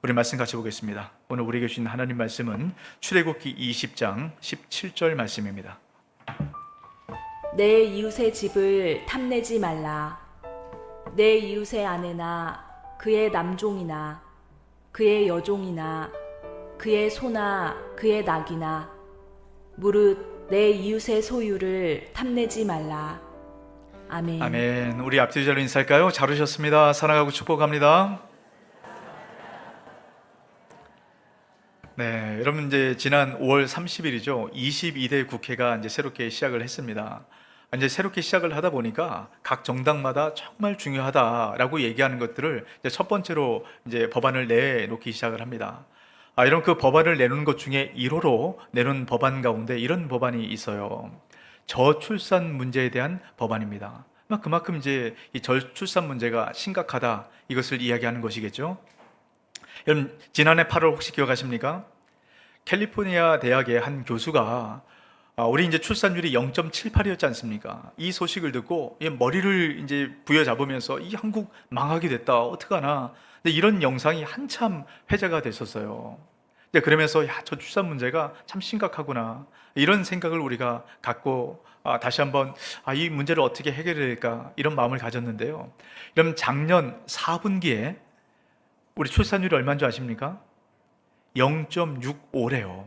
우리 말씀 같이 보겠습니다. 오늘 우리에게 주신 하나님 말씀은 출애굽기 20장 17절 말씀입니다. 내 이웃의 집을 탐내지 말라. 내 이웃의 아내나 그의 남종이나 그의 여종이나 그의 소나 그의 낙이나 무릇 내 이웃의 소유를 탐내지 말라. 아멘. 아멘. 우리 앞뒤 절로 인사할까요? 잘 오셨습니다. 사랑하고 축복합니다. 네, 여러분 이제 지난 5월 30일이죠. 22대 국회가 이제 새롭게 시작을 했습니다. 이제 새롭게 시작을 하다 보니까 각 정당마다 정말 중요하다라고 얘기하는 것들을 이제 첫 번째로 이제 법안을 내놓기 시작을 합니다. 여러분 그 법안을 내놓은 것 중에 1호로 내놓은 법안 가운데 이런 법안이 있어요. 저출산 문제에 대한 법안입니다. 그만큼 이제 이 저출산 문제가 심각하다 이것을 이야기하는 것이겠죠. 여러분 지난해 8월 혹시 기억하십니까? 캘리포니아 대학의 한 교수가 우리 이제 출산율이 0.78이었지 않습니까? 이 소식을 듣고 머리를 이제 부여잡으면서 이 한국 망하게 됐다 어떡하나. 근데 이런 영상이 한참 회자가 됐었어요. 그러면서 저출산 문제가 참 심각하구나 이런 생각을 우리가 갖고 다시 한번 이 문제를 어떻게 해결해야 될까 이런 마음을 가졌는데요. 그럼 작년 4분기에 우리 출산율이 얼마인 줄 아십니까? 0.65래요.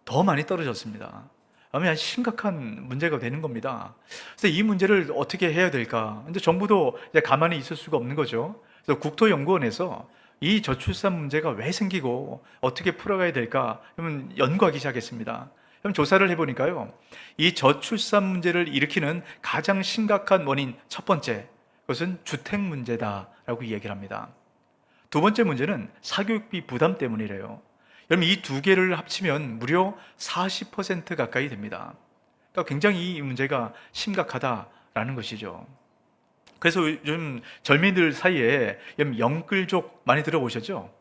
더 많이 떨어졌습니다. 아주 심각한 문제가 되는 겁니다. 그래서 이 문제를 어떻게 해야 될까? 근데 정부도 이제 가만히 있을 수가 없는 거죠. 그래서 국토연구원에서 이 저출산 문제가 왜 생기고 어떻게 풀어가야 될까? 그러면 연구하기 시작했습니다. 그럼 조사를 해보니까요, 이 저출산 문제를 일으키는 가장 심각한 원인 첫 번째, 그것은 주택 문제다라고 이야기를 합니다. 두 번째 문제는 사교육비 부담 때문이래요. 여러분 이 두 개를 합치면 무려 40% 가까이 됩니다. 그러니까 굉장히 이 문제가 심각하다라는 것이죠. 그래서 요즘 젊은이들 사이에 영끌족 많이 들어보셨죠?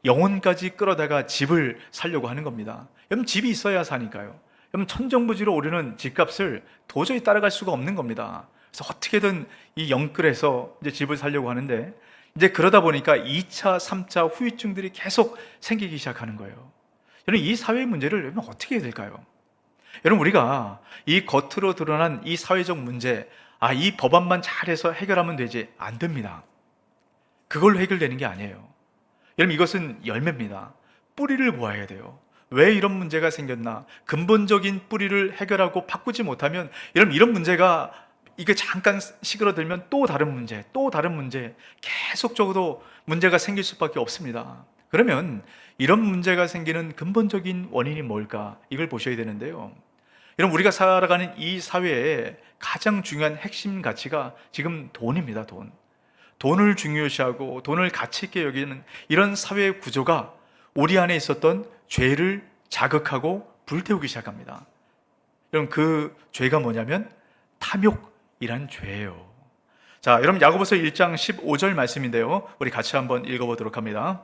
영혼까지 끌어다가 집을 사려고 하는 겁니다. 여러분 집이 있어야 사니까요. 여러분 천정부지로 오르는 집값을 도저히 따라갈 수가 없는 겁니다. 그래서 어떻게든 이 영끌에서 이제 집을 사려고 하는데 이제 그러다 보니까 2차, 3차 후유증들이 계속 생기기 시작하는 거예요. 여러분 이 사회 문제를 여러분 어떻게 해야 될까요? 여러분 우리가 이 겉으로 드러난 이 사회적 문제, 이 법안만 잘해서 해결하면 되지 안 됩니다. 그걸로 해결되는 게 아니에요. 여러분 이것은 열매입니다. 뿌리를 보아야 돼요. 왜 이런 문제가 생겼나? 근본적인 뿌리를 해결하고 바꾸지 못하면 여러분 이런 문제가 이게 잠깐 시그러들면 또 다른 문제, 또 다른 문제, 계속적으로 문제가 생길 수밖에 없습니다. 그러면 이런 문제가 생기는 근본적인 원인이 뭘까? 이걸 보셔야 되는데요. 여러분 우리가 살아가는 이 사회에 가장 중요한 핵심 가치가 지금 돈입니다. 돈을 중요시하고 돈을 가치 있게 여기는 이런 사회 구조가 우리 안에 있었던 죄를 자극하고 불태우기 시작합니다. 여러분 그 죄가 뭐냐면 탐욕이란 죄예요. 자, 여러분 야고보서 1장 15절 말씀인데요. 우리 같이 한번 읽어보도록 합니다.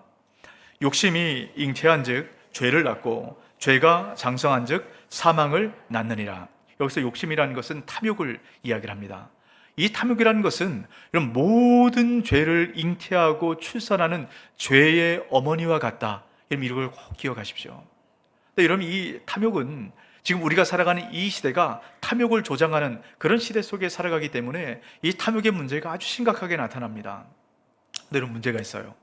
욕심이 잉태한즉 죄를 낳고 죄가 장성한즉 사망을 낳느니라. 여기서 욕심이라는 것은 탐욕을 이야기를 합니다. 이 탐욕이라는 것은 이런 모든 죄를 잉태하고 출산하는 죄의 어머니와 같다. 이런 걸 꼭 기억하십시오. 근데 여러분 이 탐욕은 지금 우리가 살아가는 이 시대가 탐욕을 조장하는 그런 시대 속에 살아가기 때문에 이 탐욕의 문제가 아주 심각하게 나타납니다. 근데 이런 문제가 있어요.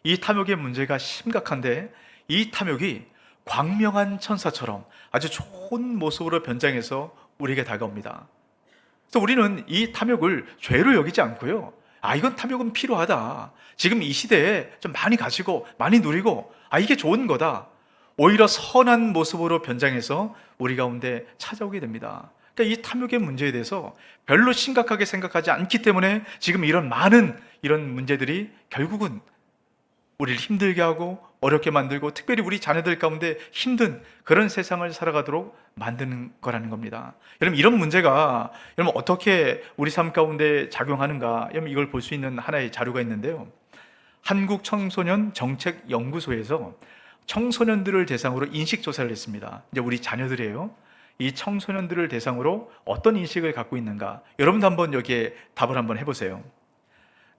이 탐욕의 문제가 심각한데 이 탐욕이 광명한 천사처럼 아주 좋은 모습으로 변장해서 우리에게 다가옵니다. 그래서 우리는 이 탐욕을 죄로 여기지 않고요. 이건 탐욕은 필요하다. 지금 이 시대에 좀 많이 가지고 많이 누리고 이게 좋은 거다. 오히려 선한 모습으로 변장해서 우리 가운데 찾아오게 됩니다. 그러니까 이 탐욕의 문제에 대해서 별로 심각하게 생각하지 않기 때문에 지금 이런 많은 이런 문제들이 결국은 우리를 힘들게 하고 어렵게 만들고 특별히 우리 자녀들 가운데 힘든 그런 세상을 살아가도록 만드는 거라는 겁니다. 여러분 이런 문제가 여러분 어떻게 우리 삶 가운데 작용하는가? 여러분 이걸 볼 수 있는 하나의 자료가 있는데요. 한국 청소년 정책 연구소에서 청소년들을 대상으로 인식 조사를 했습니다. 이제 우리 자녀들이에요. 이 청소년들을 대상으로 어떤 인식을 갖고 있는가? 여러분도 한번 여기에 답을 한번 해보세요.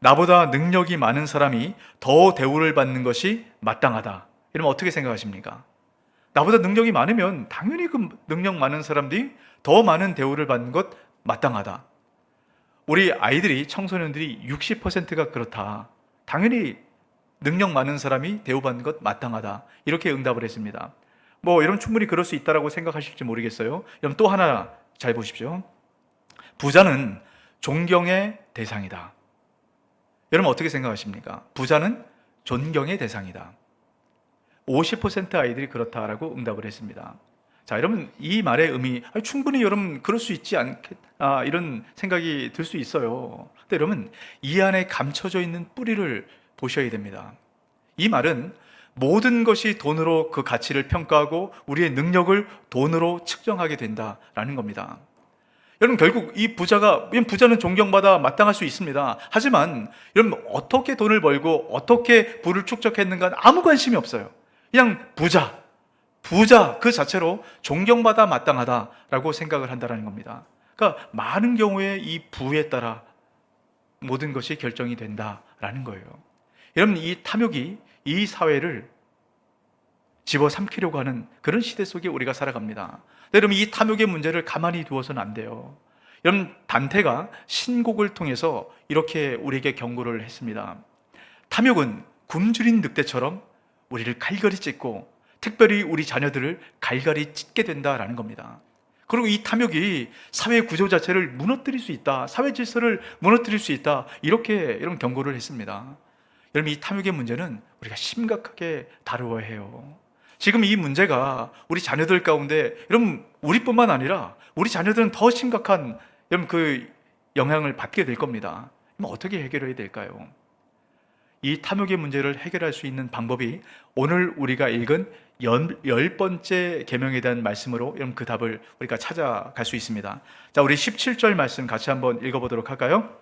나보다 능력이 많은 사람이 더 대우를 받는 것이 마땅하다. 이러면 어떻게 생각하십니까? 나보다 능력이 많으면 당연히 그 능력 많은 사람들이 더 많은 대우를 받는 것 마땅하다. 우리 아이들이, 청소년들이 60%가 그렇다. 당연히 능력 많은 사람이 대우받는 것 마땅하다. 이렇게 응답을 했습니다. 여러분 충분히 그럴 수 있다라고 생각하실지 모르겠어요. 여러분 또 하나 잘 보십시오. 부자는 존경의 대상이다. 여러분 어떻게 생각하십니까? 부자는 존경의 대상이다. 50% 아이들이 그렇다라고 응답을 했습니다. 자, 여러분 이 말의 의미, 충분히 여러분 그럴 수 있지 않겠나 이런 생각이 들 수 있어요. 근데 여러분 이 안에 감춰져 있는 뿌리를 보셔야 됩니다. 이 말은 모든 것이 돈으로 그 가치를 평가하고 우리의 능력을 돈으로 측정하게 된다라는 겁니다. 여러분 결국 이 부자는 존경받아 마땅할 수 있습니다. 하지만 여러분 어떻게 돈을 벌고 어떻게 부를 축적했는가 아무 관심이 없어요. 그냥 부자 그 자체로 존경받아 마땅하다라고 생각을 한다는 겁니다. 그러니까 많은 경우에 이 부에 따라 모든 것이 결정이 된다라는 거예요. 여러분 이 탐욕이 이 사회를 집어삼키려고 하는 그런 시대 속에 우리가 살아갑니다. 여러분 이 탐욕의 문제를 가만히 두어서는 안 돼요. 여러분 단테가 신곡을 통해서 이렇게 우리에게 경고를 했습니다. 탐욕은 굶주린 늑대처럼 우리를 갈갈이 찢고 특별히 우리 자녀들을 갈갈이 찢게 된다라는 겁니다. 그리고 이 탐욕이 사회 구조 자체를 무너뜨릴 수 있다. 사회 질서를 무너뜨릴 수 있다. 이렇게 이런 경고를 했습니다. 여러분 이 탐욕의 문제는 우리가 심각하게 다루어야 해요. 지금 이 문제가 우리 자녀들 가운데 여러분 우리뿐만 아니라 우리 자녀들은 더 심각한 여러분 그 영향을 받게 될 겁니다. 그럼 어떻게 해결해야 될까요? 이 탐욕의 문제를 해결할 수 있는 방법이 오늘 우리가 읽은 10번째 계명에 대한 말씀으로 여러분 그 답을 우리가 찾아갈 수 있습니다. 자, 우리 17절 말씀 같이 한번 읽어보도록 할까요?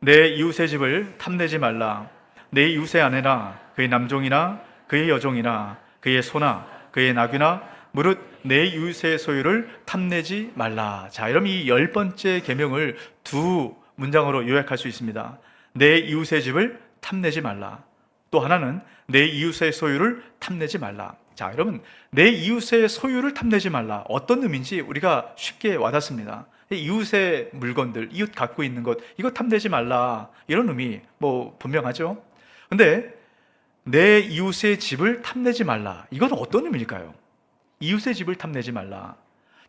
내 이웃의 집을 탐내지 말라. 내 이웃의 아내나 그의 남종이나 그의 여종이나 그의 소나 그의 나귀나 무릇 내 이웃의 소유를 탐내지 말라. 자, 여러분 이 10번째 계명을 두 문장으로 요약할 수 있습니다. 내 이웃의 집을 탐내지 말라. 또 하나는 내 이웃의 소유를 탐내지 말라. 자, 여러분 내 이웃의 소유를 탐내지 말라. 어떤 의미인지 우리가 쉽게 와닿습니다. 이웃의 물건들, 이웃 갖고 있는 것, 이거 탐내지 말라. 이런 의미 분명하죠. 근데 내 이웃의 집을 탐내지 말라. 이건 어떤 의미일까요? 이웃의 집을 탐내지 말라.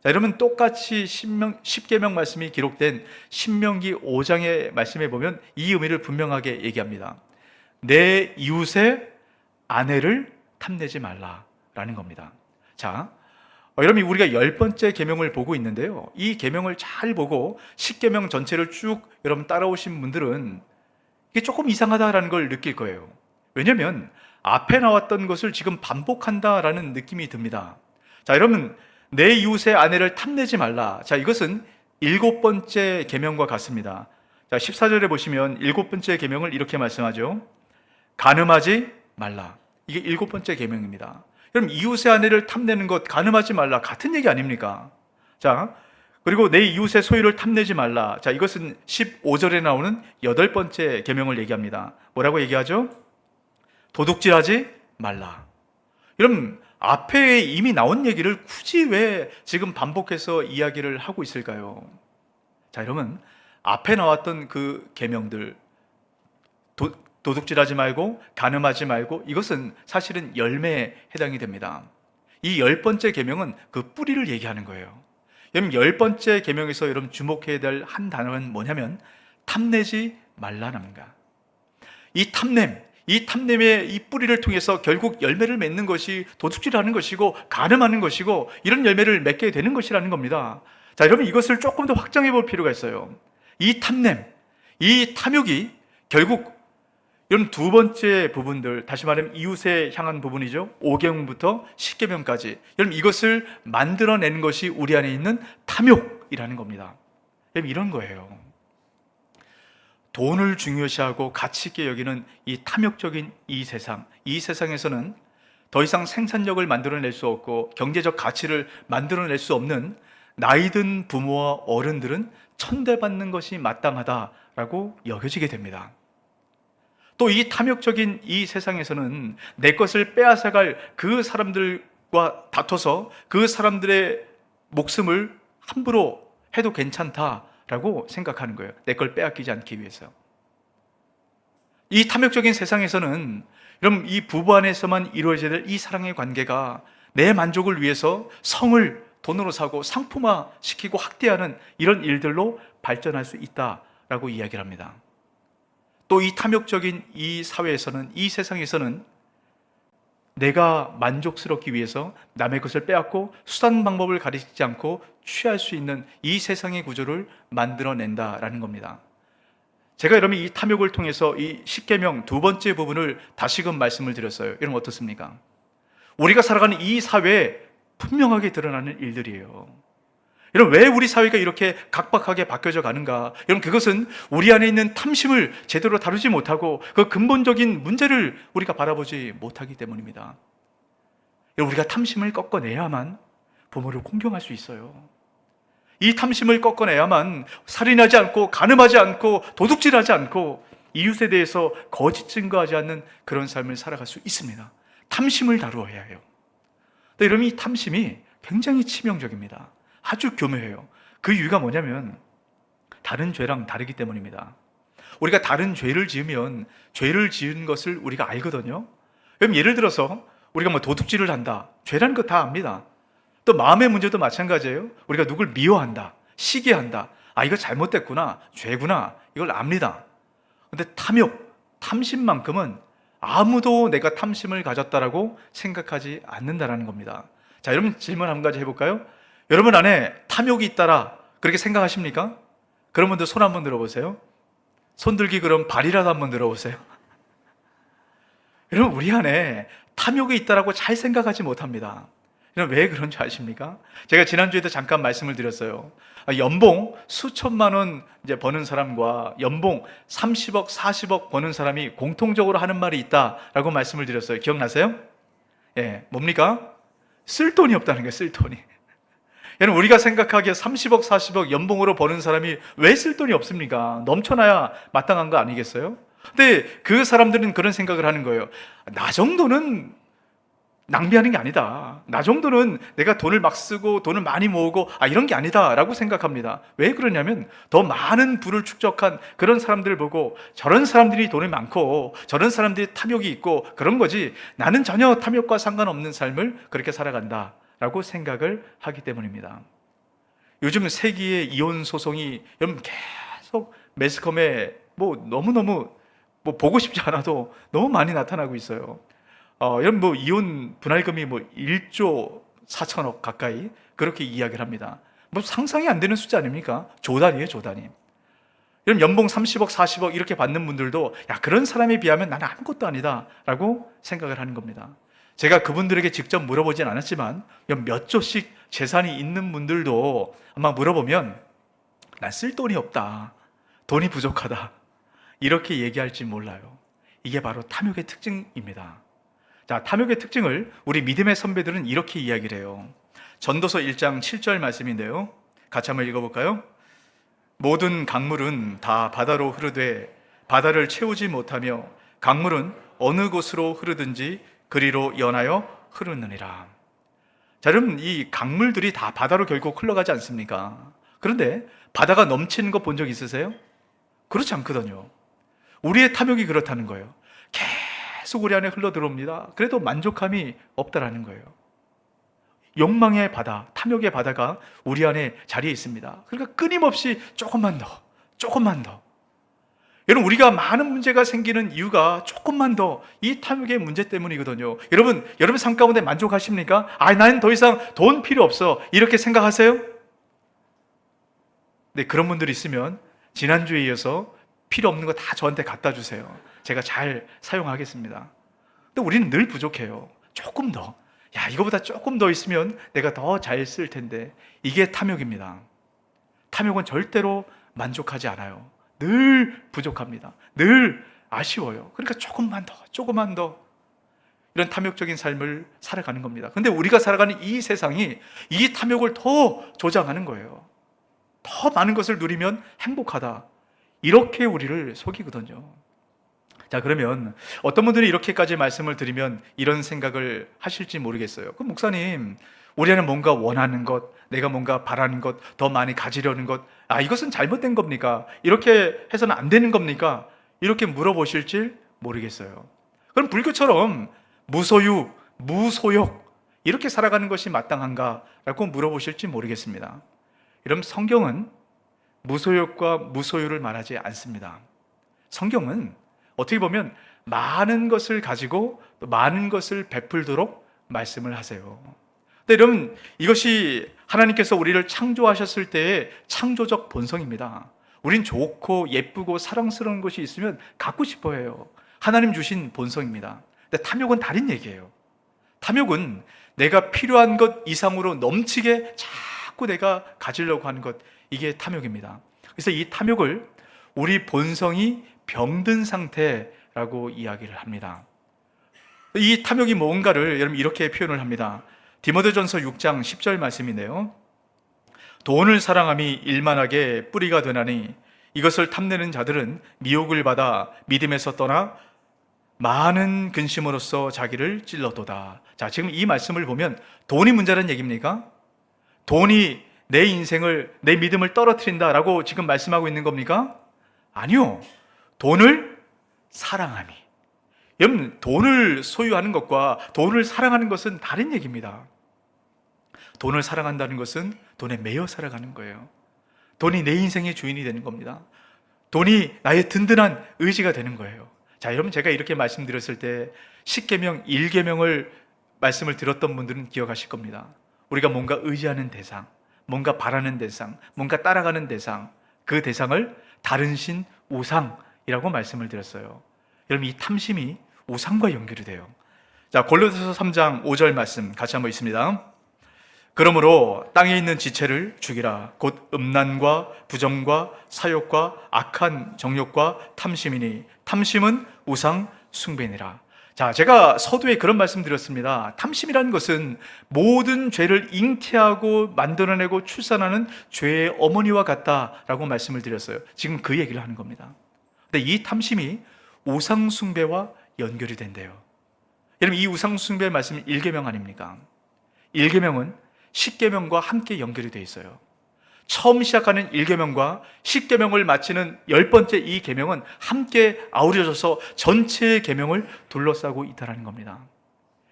자, 여러분 똑같이 10계명 말씀이 기록된 신명기 5장의 말씀에 보면 이 의미를 분명하게 얘기합니다. 내 이웃의 아내를 탐내지 말라라는 겁니다. 자, 여러분 우리가 10번째 계명을 보고 있는데요. 이 계명을 잘 보고 10계명 전체를 쭉 여러분 따라오신 분들은 이게 조금 이상하다라는 걸 느낄 거예요. 왜냐하면 앞에 나왔던 것을 지금 반복한다라는 느낌이 듭니다. 자, 여러분 내 이웃의 아내를 탐내지 말라. 자, 이것은 7번째 계명과 같습니다. 자, 14절에 보시면 7번째 계명을 이렇게 말씀하죠. 간음하지 말라. 이게 7번째 계명입니다. 그럼 이웃의 아내를 탐내는 것, 간음하지 말라 같은 얘기 아닙니까? 자, 그리고 내 이웃의 소유를 탐내지 말라. 자, 이것은 15절에 나오는 8번째 계명을 얘기합니다. 뭐라고 얘기하죠? 도둑질하지 말라. 여러분 앞에 이미 나온 얘기를 굳이 왜 지금 반복해서 이야기를 하고 있을까요? 자, 여러분 앞에 나왔던 그 계명들, 도둑질하지 말고 간음하지 말고, 이것은 사실은 열매에 해당이 됩니다. 이 10번째 계명은 그 뿌리를 얘기하는 거예요. 여러분 10번째 계명에서 여러분 주목해야 될 한 단어는 뭐냐면 탐내지 말라랍니다. 이 탐냄의 이 뿌리를 통해서 결국 열매를 맺는 것이 도둑질하는 것이고 간음하는 것이고 이런 열매를 맺게 되는 것이라는 겁니다. 자, 여러분 이것을 조금 더 확장해 볼 필요가 있어요. 이 탐냄, 이 탐욕이 결국 여러분 두 번째 부분들, 다시 말하면 이웃에 향한 부분이죠. 5계명부터 10계명까지 여러분 이것을 만들어내는 것이 우리 안에 있는 탐욕이라는 겁니다. 여러분 이런 거예요. 돈을 중요시하고 가치 있게 여기는 이 탐욕적인 이 세상에서는 더 이상 생산력을 만들어낼 수 없고 경제적 가치를 만들어낼 수 없는 나이든 부모와 어른들은 천대받는 것이 마땅하다 라고 여겨지게 됩니다. 또 이 탐욕적인 이 세상에서는 내 것을 빼앗아갈 그 사람들과 다퉈서 그 사람들의 목숨을 함부로 해도 괜찮다라고 생각하는 거예요. 내 걸 빼앗기지 않기 위해서. 이 탐욕적인 세상에서는 여러분, 이 부부 안에서만 이루어져야 될 이 사랑의 관계가 내 만족을 위해서 성을 돈으로 사고 상품화 시키고 학대하는 이런 일들로 발전할 수 있다라고 이야기를 합니다. 또 이 탐욕적인 이 사회에서는, 이 세상에서는 내가 만족스럽기 위해서 남의 것을 빼앗고 수단 방법을 가리지 않고 취할 수 있는 이 세상의 구조를 만들어낸다라는 겁니다. 제가 여러분 이 탐욕을 통해서 이 십계명 두 번째 부분을 다시금 말씀을 드렸어요. 여러분 어떻습니까? 우리가 살아가는 이 사회에 분명하게 드러나는 일들이에요. 여러분, 왜 우리 사회가 이렇게 각박하게 바뀌어져 가는가? 여러분, 그것은 우리 안에 있는 탐심을 제대로 다루지 못하고 그 근본적인 문제를 우리가 바라보지 못하기 때문입니다. 여러분, 우리가 탐심을 꺾어내야만 부모를 공경할 수 있어요. 이 탐심을 꺾어내야만 살인하지 않고 간음하지 않고 도둑질하지 않고 이웃에 대해서 거짓 증거하지 않는 그런 삶을 살아갈 수 있습니다. 탐심을 다루어야 해요. 근데 여러분, 이 탐심이 굉장히 치명적입니다. 아주 교묘해요. 그 이유가 뭐냐면 다른 죄랑 다르기 때문입니다. 우리가 다른 죄를 지으면 죄를 지은 것을 우리가 알거든요. 그럼 예를 들어서 우리가 뭐 도둑질을 한다. 죄라는 거 다 압니다. 또 마음의 문제도 마찬가지예요. 우리가 누굴 미워한다, 시기한다. 아, 이거 잘못됐구나, 죄구나, 이걸 압니다. 근데 탐욕, 탐심만큼은 아무도 내가 탐심을 가졌다라고 생각하지 않는다라는 겁니다. 자, 여러분 질문 한 가지 해볼까요? 여러분 안에 탐욕이 있다라 그렇게 생각하십니까? 그런 분들 손 한번 들어보세요. 손 들기 그럼 발이라도 한번 들어보세요. 여러분, 우리 안에 탐욕이 있다라고 잘 생각하지 못합니다. 여러분, 왜 그런 줄 아십니까? 제가 지난주에도 잠깐 말씀을 드렸어요. 연봉 수천만 원 이제 버는 사람과 연봉 30억, 40억 버는 사람이 공통적으로 하는 말이 있다라고 말씀을 드렸어요. 기억나세요? 예, 뭡니까? 쓸 돈이 없다는 거예요, 쓸 돈이. 여러분, 우리가 생각하기에 30억, 40억 연봉으로 버는 사람이 왜 쓸 돈이 없습니까? 넘쳐나야 마땅한 거 아니겠어요? 근데 그 사람들은 그런 생각을 하는 거예요. 나 정도는 낭비하는 게 아니다. 나 정도는 내가 돈을 막 쓰고 돈을 많이 모으고 이런 게 아니다 라고 생각합니다. 왜 그러냐면 더 많은 부를 축적한 그런 사람들을 보고 저런 사람들이 돈이 많고 저런 사람들이 탐욕이 있고 그런 거지, 나는 전혀 탐욕과 상관없는 삶을 그렇게 살아간다 라고 생각을 하기 때문입니다. 요즘 세기의 이혼 소송이 여러분 계속 매스컴에 너무너무 보고 싶지 않아도 너무 많이 나타나고 있어요. 여러분 이혼 분할금이 1조 4천억 가까이 그렇게 이야기를 합니다. 상상이 안 되는 숫자 아닙니까? 조 단위예요, 조 단위. 여러분 연봉 30억, 40억 이렇게 받는 분들도 그런 사람에 비하면 나는 아무것도 아니다 라고 생각을 하는 겁니다. 제가 그분들에게 직접 물어보진 않았지만 몇 조씩 재산이 있는 분들도 아마 물어보면 난 쓸 돈이 없다, 돈이 부족하다 이렇게 얘기할지 몰라요. 이게 바로 탐욕의 특징입니다. 자, 탐욕의 특징을 우리 믿음의 선배들은 이렇게 이야기를 해요. 전도서 1장 7절 말씀인데요, 같이 한번 읽어볼까요? 모든 강물은 다 바다로 흐르되 바다를 채우지 못하며 강물은 어느 곳으로 흐르든지 그리로 연하여 흐르느니라. 자, 여러분 이 강물들이 다 바다로 결국 흘러가지 않습니까? 그런데 바다가 넘치는 거 본 적 있으세요? 그렇지 않거든요. 우리의 탐욕이 그렇다는 거예요. 계속 우리 안에 흘러 들어옵니다. 그래도 만족함이 없다라는 거예요. 욕망의 바다, 탐욕의 바다가 우리 안에 자리에 있습니다. 그러니까 끊임없이 조금만 더, 조금만 더. 여러분, 우리가 많은 문제가 생기는 이유가 조금만 더 이 탐욕의 문제 때문이거든요. 여러분 삶 가운데 만족하십니까? 나는 더 이상 돈 필요 없어 이렇게 생각하세요? 네, 그런 분들이 있으면 지난주에 이어서 필요 없는 거 다 저한테 갖다 주세요. 제가 잘 사용하겠습니다. 근데 우리는 늘 부족해요. 조금 더, 이거보다 조금 더 있으면 내가 더 잘 쓸 텐데. 이게 탐욕입니다. 탐욕은 절대로 만족하지 않아요. 늘 부족합니다. 늘 아쉬워요. 그러니까 조금만 더 이런 탐욕적인 삶을 살아가는 겁니다. 근데 우리가 살아가는 이 세상이 이 탐욕을 더 조장하는 거예요. 더 많은 것을 누리면 행복하다, 이렇게 우리를 속이거든요. 자, 그러면 어떤 분들이 이렇게까지 말씀을 드리면 이런 생각을 하실지 모르겠어요. 그럼 목사님, 우리 안에 뭔가 원하는 것, 내가 뭔가 바라는 것, 더 많이 가지려는 것, 이것은 잘못된 겁니까? 이렇게 해서는 안 되는 겁니까? 이렇게 물어보실지 모르겠어요. 그럼 불교처럼 무소유, 무소욕 이렇게 살아가는 것이 마땅한가라고 물어보실지 모르겠습니다. 여러분, 성경은 무소욕과 무소유를 말하지 않습니다. 성경은 어떻게 보면 많은 것을 가지고 또 많은 것을 베풀도록 말씀을 하세요. 근데 여러분, 이것이 하나님께서 우리를 창조하셨을 때의 창조적 본성입니다. 우린 좋고 예쁘고 사랑스러운 것이 있으면 갖고 싶어 해요. 하나님 주신 본성입니다. 근데 탐욕은 다른 얘기예요. 탐욕은 내가 필요한 것 이상으로 넘치게 자꾸 내가 가지려고 하는 것, 이게 탐욕입니다. 그래서 이 탐욕을 우리 본성이 병든 상태라고 이야기를 합니다. 이 탐욕이 뭔가를 여러분 이렇게 표현을 합니다. 디모데전서 6장 10절 말씀이네요. 돈을 사랑함이 일만하게 뿌리가 되나니 이것을 탐내는 자들은 미혹을 받아 믿음에서 떠나 많은 근심으로써 자기를 찔러도다. 자, 지금 이 말씀을 보면 돈이 문제라는 얘기입니까? 돈이 내 인생을, 내 믿음을 떨어뜨린다라고 지금 말씀하고 있는 겁니까? 아니요. 돈을 사랑함이. 여러분, 돈을 소유하는 것과 돈을 사랑하는 것은 다른 얘기입니다. 돈을 사랑한다는 것은 돈에 매여 살아가는 거예요. 돈이 내 인생의 주인이 되는 겁니다. 돈이 나의 든든한 의지가 되는 거예요. 자, 여러분, 제가 이렇게 말씀드렸을 때 10계명, 1계명을 말씀을 들었던 분들은 기억하실 겁니다. 우리가 뭔가 의지하는 대상, 뭔가 바라는 대상, 뭔가 따라가는 대상, 그 대상을 다른 신, 우상이라고 말씀을 드렸어요. 여러분, 이 탐심이 우상과 연결이 돼요. 자, 골로새서 3장 5절 말씀 같이 한번 읽습니다. 그러므로 땅에 있는 지체를 죽이라. 곧 음란과 부정과 사욕과 악한 정욕과 탐심이니 탐심은 우상 숭배니라. 자, 제가 서두에 그런 말씀 드렸습니다. 탐심이라는 것은 모든 죄를 잉태하고 만들어내고 출산하는 죄의 어머니와 같다라고 말씀을 드렸어요. 지금 그 얘기를 하는 겁니다. 근데 이 탐심이 우상 숭배와 연결이 된대요. 여러분, 이 우상 숭배의 말씀은 1계명 아닙니까? 1계명은 10계명과 함께 연결이 되어 있어요. 처음 시작하는 1계명과 10계명을 마치는 10번째 이 계명은 함께 아우러져서 전체의 계명을 둘러싸고 있다는 겁니다.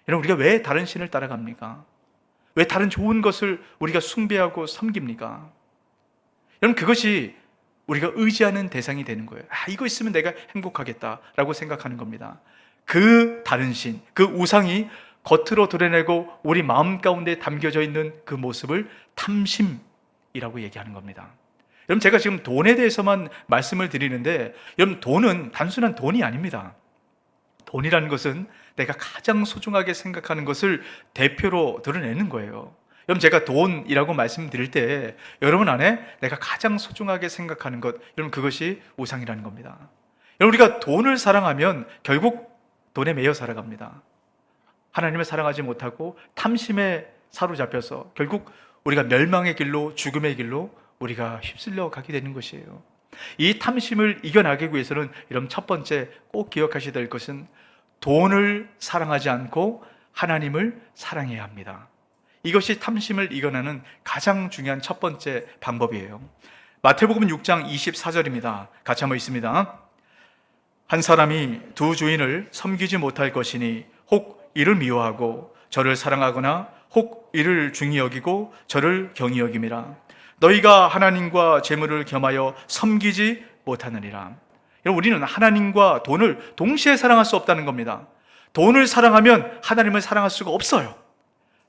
여러분, 우리가 왜 다른 신을 따라갑니까? 왜 다른 좋은 것을 우리가 숭배하고 섬깁니까? 여러분, 그것이 우리가 의지하는 대상이 되는 거예요. 이거 있으면 내가 행복하겠다라고 생각하는 겁니다. 그 다른 신, 그 우상이 겉으로 드러내고 우리 마음 가운데 담겨져 있는 그 모습을 탐심이라고 얘기하는 겁니다. 여러분, 제가 지금 돈에 대해서만 말씀을 드리는데, 여러분, 돈은 단순한 돈이 아닙니다. 돈이라는 것은 내가 가장 소중하게 생각하는 것을 대표로 드러내는 거예요. 여러분, 제가 돈이라고 말씀드릴 때 여러분 안에 내가 가장 소중하게 생각하는 것, 여러분, 그것이 우상이라는 겁니다. 여러분, 우리가 돈을 사랑하면 결국 돈에 매여 살아갑니다. 하나님을 사랑하지 못하고 탐심에 사로잡혀서 결국 우리가 멸망의 길로, 죽음의 길로 우리가 휩쓸려 가게 되는 것이에요. 이 탐심을 이겨나가기 위해서는 여러분, 첫 번째 꼭 기억하셔야 될 것은 돈을 사랑하지 않고 하나님을 사랑해야 합니다. 이것이 탐심을 이겨내는 가장 중요한 첫 번째 방법이에요. 마태복음 6장 24절입니다. 같이 한번 읽습니다. 한 사람이 두 주인을 섬기지 못할 것이니 혹 이를 미워하고 저를 사랑하거나 혹 이를 중히 여기고 저를 경히 여김이라. 너희가 하나님과 재물을 겸하여 섬기지 못하느니라. 여러분, 우리는 하나님과 돈을 동시에 사랑할 수 없다는 겁니다. 돈을 사랑하면 하나님을 사랑할 수가 없어요.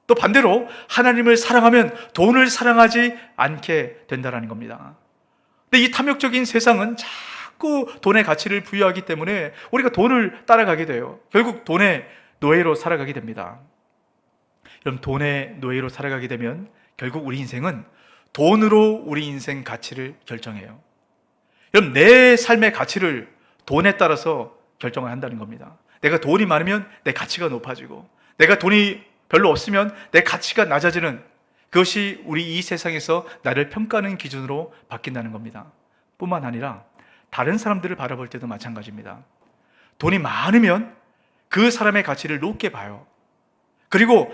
또 반대로 하나님을 사랑하면 돈을 사랑하지 않게 된다는 겁니다. 근데 이 탐욕적인 세상은 자꾸 돈의 가치를 부여하기 때문에 우리가 돈을 따라가게 돼요. 결국 돈의 노예로 살아가게 됩니다. 여러분, 돈의 노예로 살아가게 되면 결국 우리 인생은 돈으로 우리 인생 가치를 결정해요. 여러분, 내 삶의 가치를 돈에 따라서 결정을 한다는 겁니다. 내가 돈이 많으면 내 가치가 높아지고, 내가 돈이 별로 없으면 내 가치가 낮아지는, 그것이 우리 이 세상에서 나를 평가하는 기준으로 바뀐다는 겁니다. 뿐만 아니라 다른 사람들을 바라볼 때도 마찬가지입니다. 돈이 많으면 그 사람의 가치를 높게 봐요. 그리고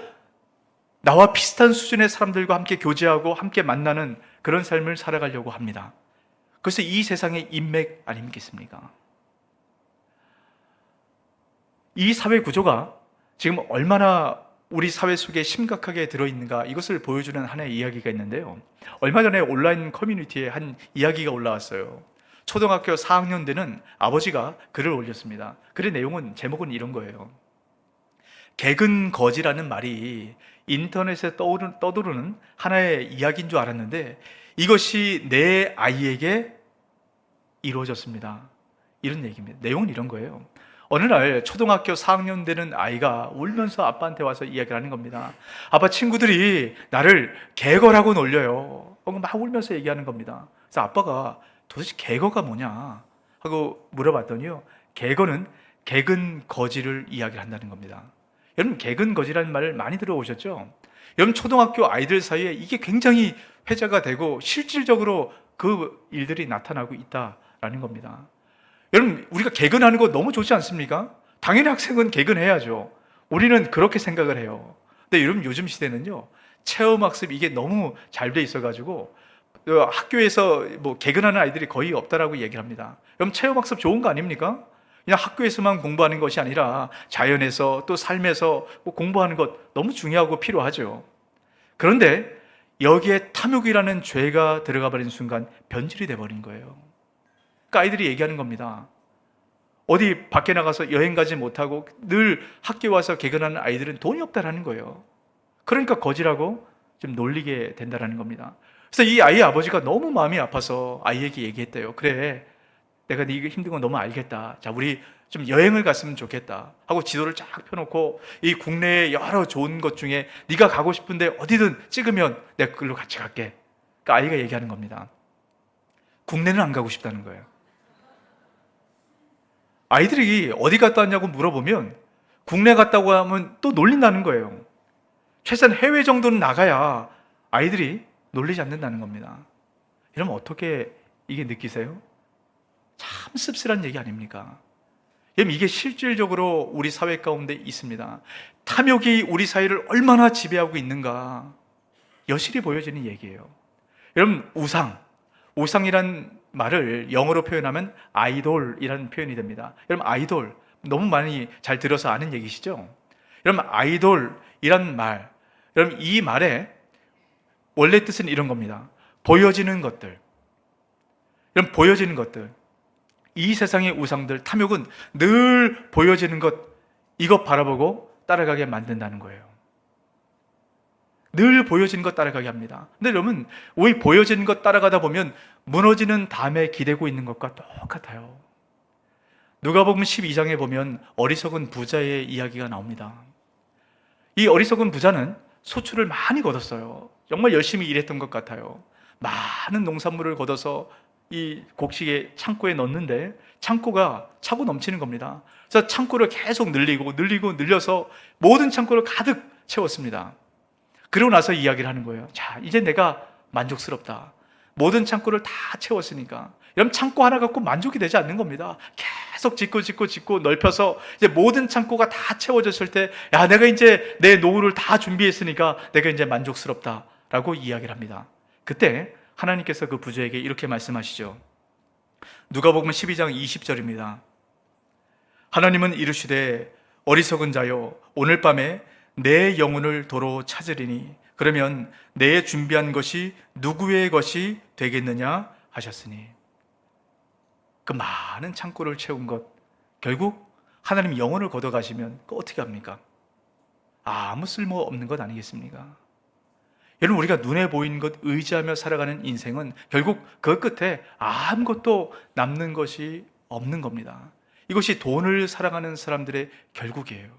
나와 비슷한 수준의 사람들과 함께 교제하고 함께 만나는 그런 삶을 살아가려고 합니다. 그래서 이 세상의 인맥 아니겠습니까? 이 사회 구조가 지금 얼마나 우리 사회 속에 심각하게 들어있는가, 이것을 보여주는 하나의 이야기가 있는데요. 얼마 전에 온라인 커뮤니티에 한 이야기가 올라왔어요. 초등학교 4학년 되는 아버지가 글을 올렸습니다. 글의 내용은, 제목은 이런 거예요. 개근거지라는 말이 인터넷에 떠도르는 하나의 이야기인 줄 알았는데 이것이 내 아이에게 이루어졌습니다. 이런 얘기입니다. 내용은 이런 거예요. 어느 날 초등학교 4학년 되는 아이가 울면서 아빠한테 와서 이야기를 하는 겁니다. 아빠, 친구들이 나를 개거라고 놀려요. 막 울면서 얘기하는 겁니다. 그래서 아빠가 도대체 개거가 뭐냐 하고 물어봤더니요, 개거는 개근거지를 이야기를 한다는 겁니다. 여러분, 개근거지라는 말을 많이 들어오셨죠? 여러분, 초등학교 아이들 사이에 이게 굉장히 회자가 되고 실질적으로 그 일들이 나타나고 있다라는 겁니다. 여러분, 우리가 개근하는 거 너무 좋지 않습니까? 당연히 학생은 개근해야죠. 우리는 그렇게 생각을 해요. 근데 여러분, 요즘 시대는요, 체험학습 이게 너무 잘 돼 있어가지고 학교에서 뭐 개근하는 아이들이 거의 없다라고 얘기를 합니다. 여러분, 체험학습 좋은 거 아닙니까? 그냥 학교에서만 공부하는 것이 아니라 자연에서 또 삶에서 뭐 공부하는 것 너무 중요하고 필요하죠. 그런데 여기에 탐욕이라는 죄가 들어가 버린 순간 변질이 돼버린 거예요. 그러니까 아이들이 얘기하는 겁니다. 어디 밖에 나가서 여행 가지 못하고 늘 학교에 와서 개근하는 아이들은 돈이 없다라는 거예요. 그러니까 거지라고 좀 놀리게 된다라는 겁니다. 그래서 이 아이의 아버지가 너무 마음이 아파서 아이에게 얘기했대요. 그래, 내가 네 힘든 거 너무 알겠다. 자, 우리 좀 여행을 갔으면 좋겠다 하고 지도를 쫙 펴놓고 이 국내의 여러 좋은 것 중에 네가 가고 싶은데 어디든 찍으면 내가 그걸로 같이 갈게. 그러니까 아이가 얘기하는 겁니다. 국내는 안 가고 싶다는 거예요. 아이들이 어디 갔다 왔냐고 물어보면 국내 갔다고 하면 또 놀린다는 거예요. 최소한 해외 정도는 나가야 아이들이 놀리지 않는다는 겁니다. 여러분, 어떻게 이게 느끼세요? 참 씁쓸한 얘기 아닙니까? 여러분, 이게 실질적으로 우리 사회 가운데 있습니다. 탐욕이 우리 사회를 얼마나 지배하고 있는가 여실히 보여지는 얘기예요. 여러분, 우상이란 말을 영어로 표현하면 아이돌이라는 표현이 됩니다. 여러분, 아이돌 너무 많이 잘 들어서 아는 얘기시죠? 여러분, 아이돌이란 말, 여러분, 이 말의 원래 뜻은 이런 겁니다. 보여지는 것들. 여러분, 보여지는 것들. 이 세상의 우상들, 탐욕은 늘 보여지는 것, 이것 바라보고 따라가게 만든다는 거예요. 늘 보여지는 것 따라가게 합니다. 근데 여러분, 왜 보여지는 것 따라가다 보면 무너지는 담에 기대고 있는 것과 똑같아요. 누가복음 12장에 보면 어리석은 부자의 이야기가 나옵니다. 이 어리석은 부자는 소출을 많이 거뒀어요. 정말 열심히 일했던 것 같아요. 많은 농산물을 걷어서 이 곡식의 창고에 넣는데 창고가 차고 넘치는 겁니다. 그래서 창고를 계속 늘려서 모든 창고를 가득 채웠습니다. 그러고 나서 이야기를 하는 거예요. 자, 이제 내가 만족스럽다. 모든 창고를 다 채웠으니까. 여러분, 창고 하나 갖고 만족이 되지 않는 겁니다. 계속 짓고 넓혀서 이제 모든 창고가 다 채워졌을 때, 야, 내가 이제 내 노후를 다 준비했으니까 내가 이제 만족스럽다라고 이야기를 합니다. 그때 하나님께서 그 부자에게 이렇게 말씀하시죠. 누가복음 12장 20절입니다. 하나님은 이르시되 어리석은 자여, 오늘 밤에 내 영혼을 도로 찾으리니 그러면 내 준비한 것이 누구의 것이 되겠느냐 하셨으니. 그 많은 창고를 채운 것, 결국 하나님 영혼을 걷어가시면 그 어떻게 합니까? 아무 쓸모 없는 것 아니겠습니까? 여러분, 우리가 눈에 보이는 것 의지하며 살아가는 인생은 결국 그 끝에 아무것도 남는 것이 없는 겁니다. 이것이 돈을 사랑하는 사람들의 결국이에요.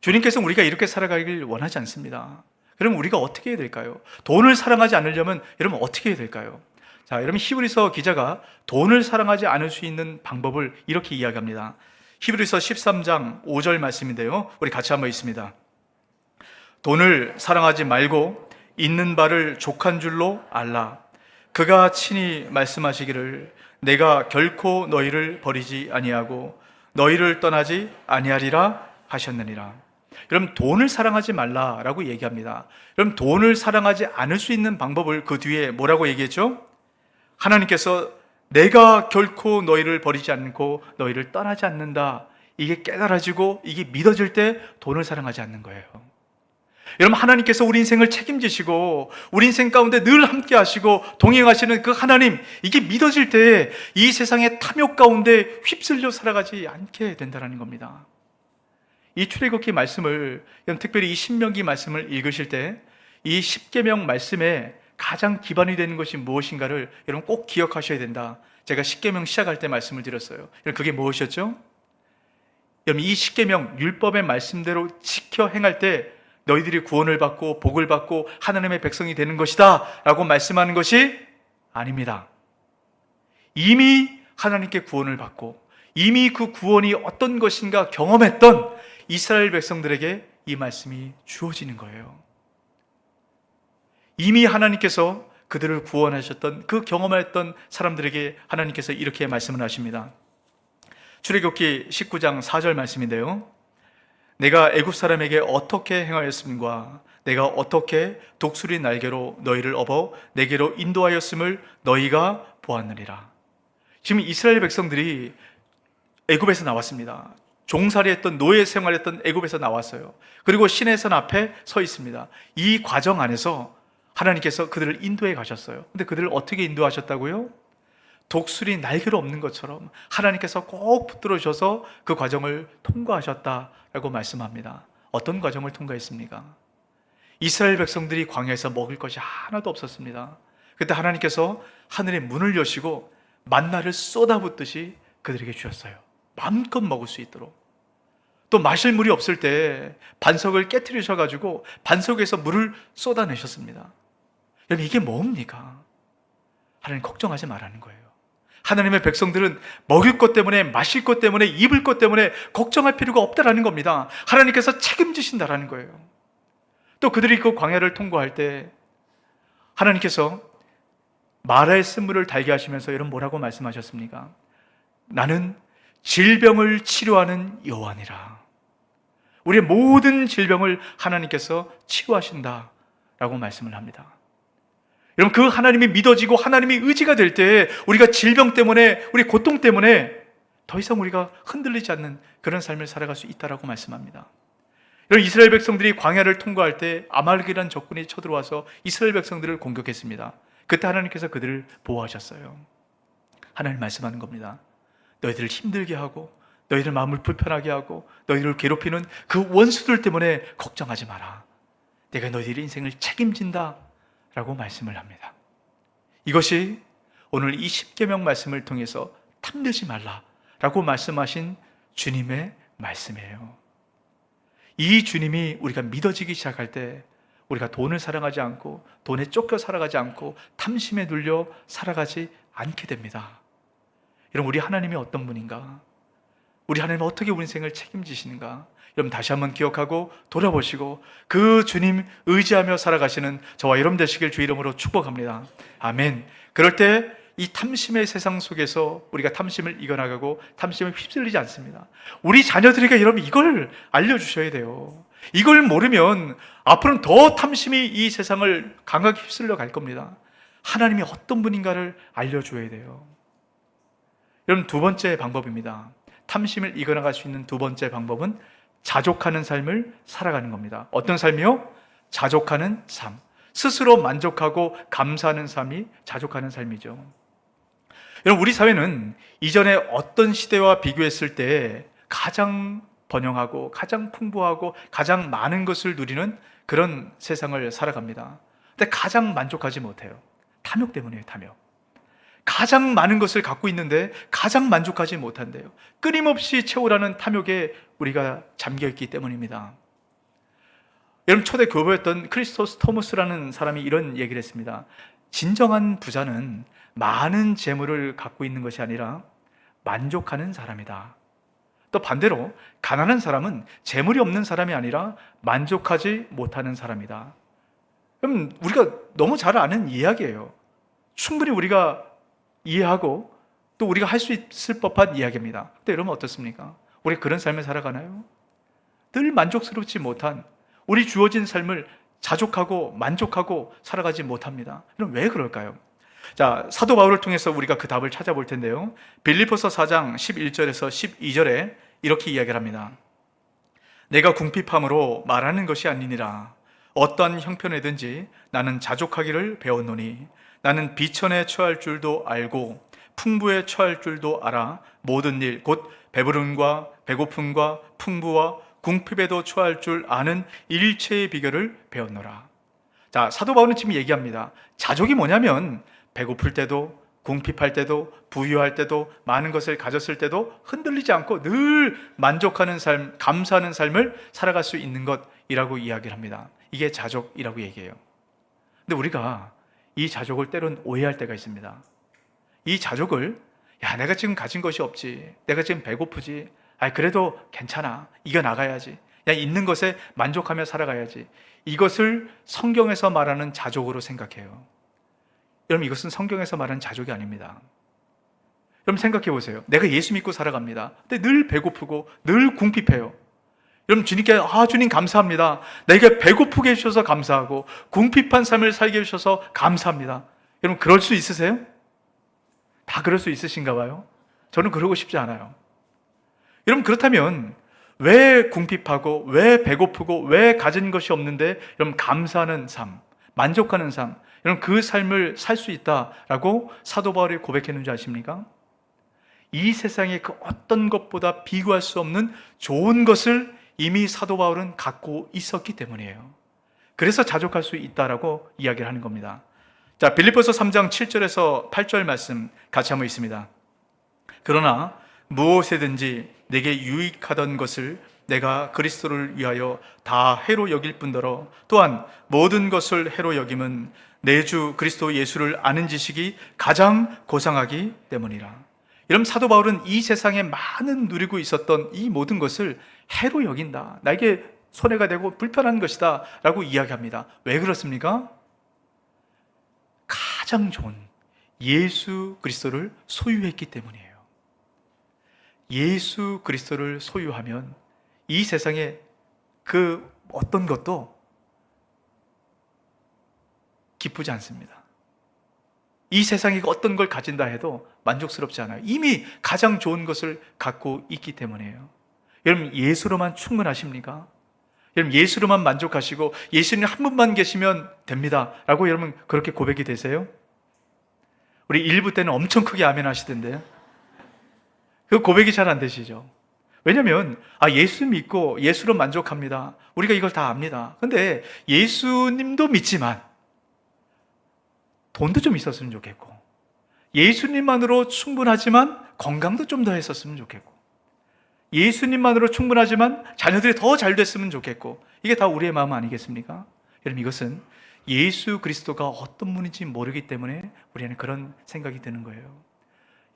주님께서는 우리가 이렇게 살아가길 원하지 않습니다. 그럼 우리가 어떻게 해야 될까요? 돈을 사랑하지 않으려면 여러분 어떻게 해야 될까요? 자, 여러분, 히브리서 기자가 돈을 사랑하지 않을 수 있는 방법을 이렇게 이야기합니다. 히브리서 13장 5절 말씀인데요, 우리 같이 한번 읽습니다. 돈을 사랑하지 말고 있는 바를 족한 줄로 알라. 그가 친히 말씀하시기를 내가 결코 너희를 버리지 아니하고 너희를 떠나지 아니하리라 하셨느니라. 여러분, 돈을 사랑하지 말라라고 얘기합니다. 여러분, 돈을 사랑하지 않을 수 있는 방법을 그 뒤에 뭐라고 얘기했죠? 하나님께서 내가 결코 너희를 버리지 않고 너희를 떠나지 않는다, 이게 깨달아지고 이게 믿어질 때 돈을 사랑하지 않는 거예요. 여러분, 하나님께서 우리 인생을 책임지시고 우리 인생 가운데 늘 함께 하시고 동행하시는 그 하나님, 이게 믿어질 때 이 세상의 탐욕 가운데 휩쓸려 살아가지 않게 된다는 겁니다. 이 출애굽기 말씀을, 특별히 이 신명기 말씀을 읽으실 때 이 십계명 말씀에 가장 기반이 되는 것이 무엇인가를 여러분 꼭 기억하셔야 된다. 제가 십계명 시작할 때 말씀을 드렸어요. 여러분, 그게 무엇이었죠? 여러분, 이 십계명 율법의 말씀대로 지켜 행할 때 너희들이 구원을 받고 복을 받고 하나님의 백성이 되는 것이다 라고 말씀하는 것이 아닙니다. 이미 하나님께 구원을 받고 이미 그 구원이 어떤 것인가 경험했던 이스라엘 백성들에게 이 말씀이 주어지는 거예요. 이미 하나님께서 그들을 구원하셨던 그 경험했던 사람들에게 하나님께서 이렇게 말씀을 하십니다. 출애굽기 19장 4절 말씀인데요, 내가 애굽 사람에게 어떻게 행하였음과 내가 어떻게 독수리 날개로 너희를 업어 내게로 인도하였음을 너희가 보았느니라. 지금 이스라엘 백성들이 애굽에서 나왔습니다. 종살이했던, 노예 생활했던 애굽에서 나왔어요. 그리고 시내산 앞에 서 있습니다. 이 과정 안에서 하나님께서 그들을 인도해 가셨어요. 근데 그들을 어떻게 인도하셨다고요? 독수리 날개로 없는 것처럼 하나님께서 꼭 붙들어 주셔서 그 과정을 통과하셨다라고 말씀합니다. 어떤 과정을 통과했습니까? 이스라엘 백성들이 광야에서 먹을 것이 하나도 없었습니다. 그때 하나님께서 하늘의 문을 여시고 만나를 쏟아붓듯이 그들에게 주셨어요. 마음껏 먹을 수 있도록. 또 마실 물이 없을 때 반석을 깨트리셔가지고 반석에서 물을 쏟아내셨습니다. 여러분, 이게 뭡니까? 하나님 걱정하지 말라는 거예요. 하나님의 백성들은 먹을 것 때문에, 마실 것 때문에, 입을 것 때문에 걱정할 필요가 없다라는 겁니다. 하나님께서 책임지신다라는 거예요. 또 그들이 그 광야를 통과할 때 하나님께서 마라의 쓴물을 달게 하시면서 여러분 뭐라고 말씀하셨습니까? 나는 질병을 치료하는 여호와니라. 우리의 모든 질병을 하나님께서 치료하신다라고 말씀을 합니다. 여러분, 그 하나님이 믿어지고 하나님이 의지가 될 때 우리가 질병 때문에, 우리 고통 때문에 더 이상 우리가 흔들리지 않는 그런 삶을 살아갈 수 있다라고 말씀합니다. 여러분, 이스라엘 백성들이 광야를 통과할 때 아말렉이라는 적군이 쳐들어와서 이스라엘 백성들을 공격했습니다. 그때 하나님께서 그들을 보호하셨어요. 하나님 말씀하는 겁니다. 너희들을 힘들게 하고 너희들 마음을 불편하게 하고 너희들을 괴롭히는 그 원수들 때문에 걱정하지 마라. 내가 너희들의 인생을 책임진다 라고 말씀을 합니다. 이것이 오늘 이 십계명 말씀을 통해서 탐내지 말라 라고 말씀하신 주님의 말씀이에요. 이 주님이 우리가 믿어지기 시작할 때 우리가 돈을 사랑하지 않고 돈에 쫓겨 살아가지 않고 탐심에 눌려 살아가지 않게 됩니다. 여러분, 우리 하나님이 어떤 분인가? 우리 하나님은 어떻게 우리 인생을 책임지시는가? 여러분, 다시 한번 기억하고 돌아보시고 그 주님 의지하며 살아가시는 저와 여러분 되시길 주 이름으로 축복합니다. 아멘. 그럴 때 이 탐심의 세상 속에서 우리가 탐심을 이겨나가고 탐심을 휩쓸리지 않습니다. 우리 자녀들에게 여러분 이걸 알려주셔야 돼요. 이걸 모르면 앞으로는 더 탐심이 이 세상을 강하게 휩쓸려 갈 겁니다. 하나님이 어떤 분인가를 알려줘야 돼요. 여러분, 두 번째 방법입니다. 탐심을 이겨나갈 수 있는 두 번째 방법은 자족하는 삶을 살아가는 겁니다. 어떤 삶이요? 자족하는 삶. 스스로 만족하고 감사하는 삶이 자족하는 삶이죠. 여러분, 우리 사회는 이전에 어떤 시대와 비교했을 때 가장 번영하고 가장 풍부하고 가장 많은 것을 누리는 그런 세상을 살아갑니다. 근데 가장 만족하지 못해요. 탐욕 때문이에요, 탐욕. 가장 많은 것을 갖고 있는데 가장 만족하지 못한대요. 끊임없이 채우라는 탐욕에 우리가 잠겨있기 때문입니다. 여러분, 초대 교보였던 크리스토스 토머스라는 사람이 이런 얘기를 했습니다. 진정한 부자는 많은 재물을 갖고 있는 것이 아니라 만족하는 사람이다. 또 반대로 가난한 사람은 재물이 없는 사람이 아니라 만족하지 못하는 사람이다. 그럼 우리가 너무 잘 아는 이야기예요. 충분히 우리가 이해하고 또 우리가 할 수 있을 법한 이야기입니다. 또 여러분 어떻습니까? 우리 그런 삶을 살아가나요? 늘 만족스럽지 못한 우리 주어진 삶을 자족하고 만족하고 살아가지 못합니다. 그럼 왜 그럴까요? 자, 사도 바울을 통해서 우리가 그 답을 찾아볼 텐데요. 빌립보서 4장 11절에서 12절에 이렇게 이야기를 합니다. 내가 궁핍함으로 말하는 것이 아니니라. 어떠한 형편이든지 나는 자족하기를 배웠노니 나는 비천에 처할 줄도 알고 풍부에 처할 줄도 알아. 모든 일 곧 배부름과 배고픔과 풍부와 궁핍에도 처할 줄 아는 일체의 비결을 배웠노라. 자, 사도 바울은 지금 얘기합니다. 자족이 뭐냐면 배고플 때도 궁핍할 때도 부유할 때도 많은 것을 가졌을 때도 흔들리지 않고 늘 만족하는 삶, 감사하는 삶을 살아갈 수 있는 것이라고 이야기를 합니다. 이게 자족이라고 얘기해요. 근데 우리가 이 자족을 때론 오해할 때가 있습니다. 이 자족을 야, 내가 지금 가진 것이 없지, 내가 지금 배고프지, 그래도 괜찮아, 이겨나가야지, 야, 있는 것에 만족하며 살아가야지, 이것을 성경에서 말하는 자족으로 생각해요. 여러분, 이것은 성경에서 말하는 자족이 아닙니다. 여러분 생각해 보세요. 내가 예수 믿고 살아갑니다. 근데 늘 배고프고 늘 궁핍해요. 여러분 주님께 주님 감사합니다. 내게 배고프게 해주셔서 감사하고 궁핍한 삶을 살게 해주셔서 감사합니다. 여러분 그럴 수 있으세요? 다 그럴 수 있으신가 봐요. 저는 그러고 싶지 않아요. 여러분 그렇다면 왜 궁핍하고 왜 배고프고 왜 가진 것이 없는데 여러분 감사하는 삶, 만족하는 삶, 여러분 그 삶을 살 수 있다라고 사도 바울이 고백했는지 아십니까? 이 세상의 그 어떤 것보다 비교할 수 없는 좋은 것을 이미 사도 바울은 갖고 있었기 때문이에요. 그래서 자족할 수 있다라고 이야기를 하는 겁니다. 자, 빌립보서 3장 7절에서 8절 말씀 같이 한번 있습니다. 그러나 무엇이든지 내게 유익하던 것을 내가 그리스도를 위하여 다 해로 여길 뿐더러 또한 모든 것을 해로 여김은 내 주 그리스도 예수를 아는 지식이 가장 고상하기 때문이라. 여러분 사도 바울은 이 세상에 많은 누리고 있었던 이 모든 것을 해로 여긴다, 나에게 손해가 되고 불편한 것이다 라고 이야기합니다. 왜 그렇습니까? 가장 좋은 예수 그리스도를 소유했기 때문이에요. 예수 그리스도를 소유하면 이 세상에 그 어떤 것도 기쁘지 않습니다. 이 세상에 어떤 걸 가진다 해도 만족스럽지 않아요. 이미 가장 좋은 것을 갖고 있기 때문이에요. 여러분 예수로만 충분하십니까? 여러분 예수로만 만족하시고 예수님 한 분만 계시면 됩니다 라고 여러분 그렇게 고백이 되세요? 우리 1부 때는 엄청 크게 아멘 하시던데요. 그 고백이 잘 안 되시죠? 왜냐하면 예수 믿고 예수로 만족합니다, 우리가 이걸 다 압니다. 근데 예수님도 믿지만 돈도 좀 있었으면 좋겠고, 예수님만으로 충분하지만 건강도 좀 더 했었으면 좋겠고, 예수님만으로 충분하지만 자녀들이 더 잘 됐으면 좋겠고, 이게 다 우리의 마음 아니겠습니까? 여러분 이것은 예수 그리스도가 어떤 분인지 모르기 때문에 우리는 그런 생각이 드는 거예요.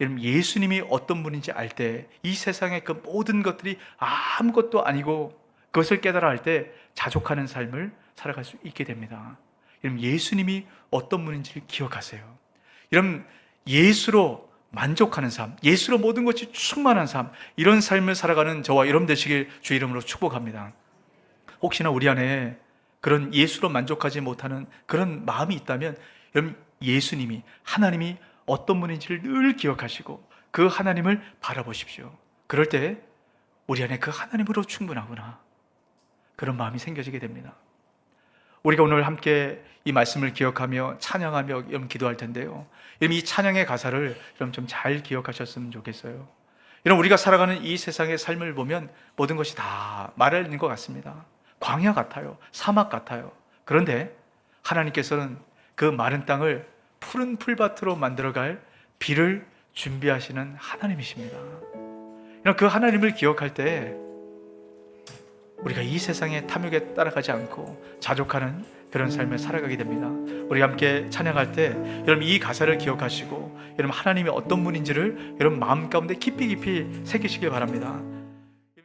여러분 예수님이 어떤 분인지 알 때 이 세상의 그 모든 것들이 아무것도 아니고 그것을 깨달아 알 때 자족하는 삶을 살아갈 수 있게 됩니다. 여러분 예수님이 어떤 분인지를 기억하세요. 여러분 예수로 만족하는 삶, 예수로 모든 것이 충만한 삶, 이런 삶을 살아가는 저와 여러분 되시길 주의 이름으로 축복합니다. 혹시나 우리 안에 그런 예수로 만족하지 못하는 그런 마음이 있다면 여러분 예수님이, 하나님이 어떤 분인지를 늘 기억하시고 그 하나님을 바라보십시오. 그럴 때 우리 안에 그 하나님으로 충분하구나, 그런 마음이 생겨지게 됩니다. 우리가 오늘 함께 이 말씀을 기억하며 찬양하며 여러분 기도할 텐데요, 여러분 이 찬양의 가사를 여러분 좀 잘 기억하셨으면 좋겠어요. 여러분 우리가 살아가는 이 세상의 삶을 보면 모든 것이 다 마르는 것 같습니다. 광야 같아요, 사막 같아요. 그런데 하나님께서는 그 마른 땅을 푸른 풀밭으로 만들어갈 비를 준비하시는 하나님이십니다. 여러분 그 하나님을 기억할 때 우리가 이 세상의 탐욕에 따라가지 않고 자족하는 그런 삶을 살아가게 됩니다. 우리 함께 찬양할 때 여러분 이 가사를 기억하시고 여러분 하나님이 어떤 분인지를 여러분 마음 가운데 깊이 새기시길 바랍니다.